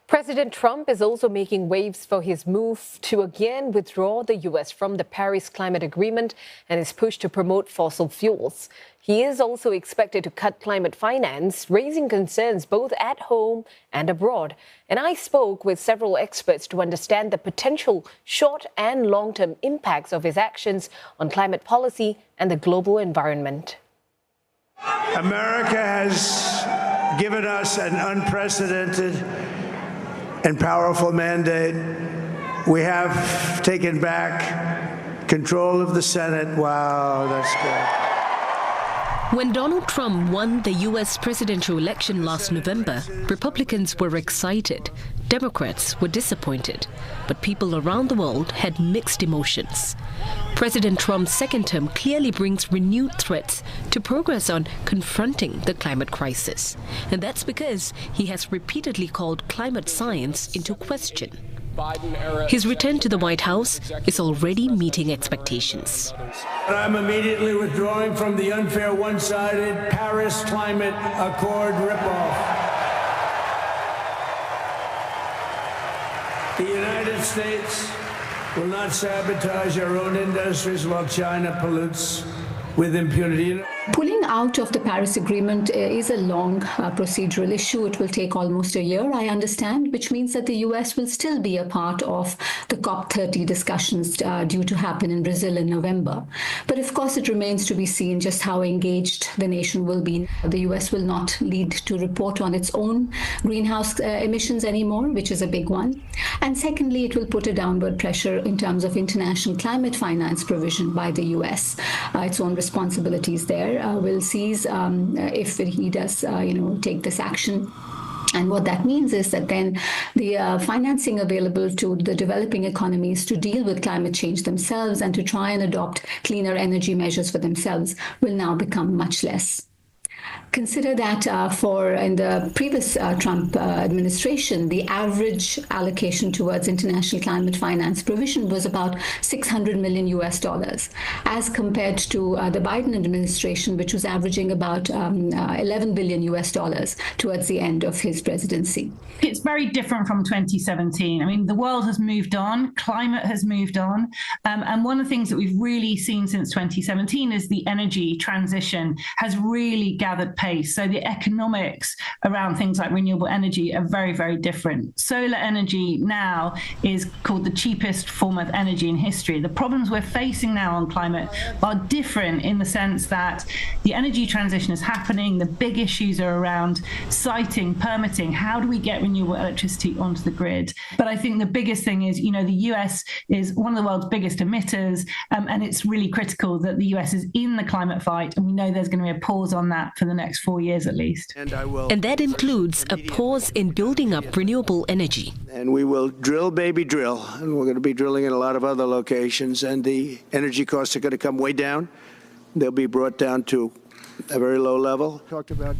President Trump is also making waves for his move to again withdraw the U.S. from the Paris Climate Agreement and his push to promote fossil fuels. He is also expected to cut climate finance, raising concerns both at home and abroad. And I spoke with several experts to understand the potential short and long-term impacts of his actions on climate policy and the global environment. America has given us an unprecedented and powerful mandate. We have taken back control of the Senate. Wow, that's good. When Donald Trump won the U.S. presidential election last November, Republicans were excited, Democrats were disappointed, but people around the world had mixed emotions. President Trump's second term clearly brings renewed threats to progress on confronting the climate crisis. And that's because he has repeatedly called climate science into question. His return to the White House is already meeting expectations. I'm immediately withdrawing from the unfair, one-sided Paris Climate Accord ripoff. The United States will not sabotage our own industries while China pollutes with impunity. Pulling out of the Paris Agreement is a long procedural issue. It will take almost a year, I understand, which means that the U.S. will still be a part of the COP30 discussions due to happen in Brazil in November. But of course, it remains to be seen just how engaged the nation will be. The U.S. will not lead to report on its own greenhouse emissions anymore, which is a big one. And secondly, it will put a downward pressure in terms of international climate finance provision by the U.S. Its own responsibilities there will cease if he does, take this action. And what that means is that then the financing available to the developing economies to deal with climate change themselves and to try and adopt cleaner energy measures for themselves will now become much less. Consider that in the previous Trump administration, the average allocation towards international climate finance provision was about $600 million US, as compared to the Biden administration, which was averaging about $11 billion US towards the end of his presidency. It's very different from 2017. I mean, the world has moved on, climate has moved on, and one of the things that we've really seen since 2017 is the energy transition has really gathered pace. So the economics around things like renewable energy are very, very different. Solar energy now is called the cheapest form of energy in history. The problems we're facing now on climate are different in the sense that the energy transition is happening. The big issues are around siting, permitting. How do we get renewable electricity onto the grid? But I think the biggest thing is, the US is one of the world's biggest emitters, and it's really critical that the US is in the climate fight. And we know there's going to be a pause on that for the next 4 years at least. And that includes a pause in building up renewable energy. And we will drill, baby, drill. And we're going to be drilling in a lot of other locations. And the energy costs are going to come way down. They'll be brought down to a very low level.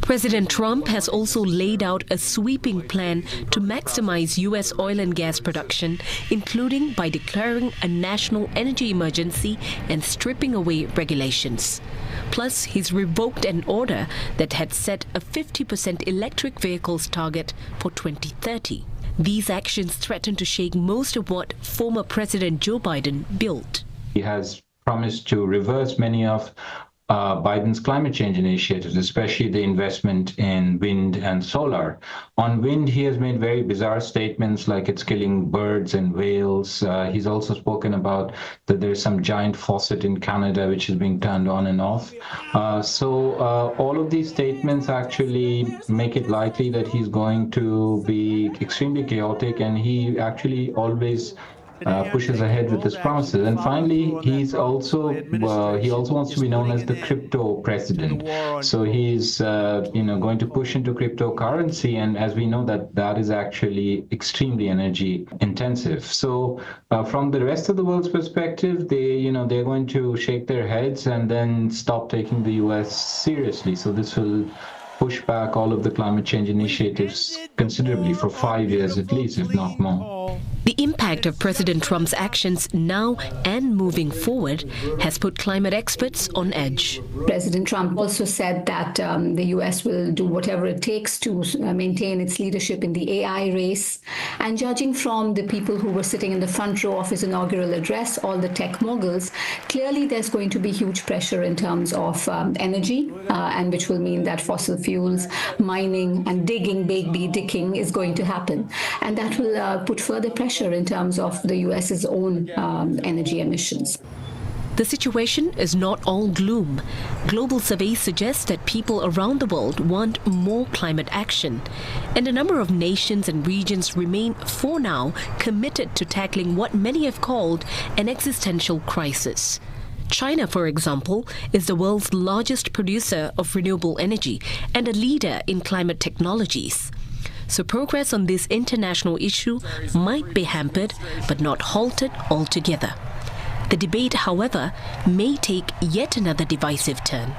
President Trump has also laid out a sweeping plan to maximize U.S. oil and gas production, including by declaring a national energy emergency and stripping away regulations. Plus, he's revoked an order that had set a 50% electric vehicles target for 2030. These actions threaten to shake most of what former President Joe Biden built. He has promised to reverse many of Biden's climate change initiatives, especially the investment in wind and solar. On wind, he has made very bizarre statements like it's killing birds and whales. He's also spoken about that there's some giant faucet in Canada which is being turned on and off. So all of these statements actually make it likely that he's going to be extremely chaotic, and he actually always pushes ahead with his promises. And finally, he also wants to be known as the crypto president. So he's going to push into cryptocurrency, and as we know that is actually extremely energy intensive. So from the rest of the world's perspective, they're going to shake their heads and then stop taking the US seriously. So this will push back all of the climate change initiatives considerably for 5 years at least, if not more. The impact impact of President Trump's actions now and moving forward has put climate experts on edge. President Trump also said that the U.S. will do whatever it takes to maintain its leadership in the AI race. And judging from the people who were sitting in the front row of his inaugural address, all the tech moguls, clearly there's going to be huge pressure in terms of energy, and which will mean that fossil fuels, mining and digging, baby digging is going to happen. And that will put further pressure in terms of the US's own energy emissions. The situation is not all gloom. Global surveys suggest that people around the world want more climate action. And a number of nations and regions remain, for now, committed to tackling what many have called an existential crisis. China, for example, is the world's largest producer of renewable energy and a leader in climate technologies. So progress on this international issue might be hampered, but not halted altogether. The debate, however, may take yet another divisive turn.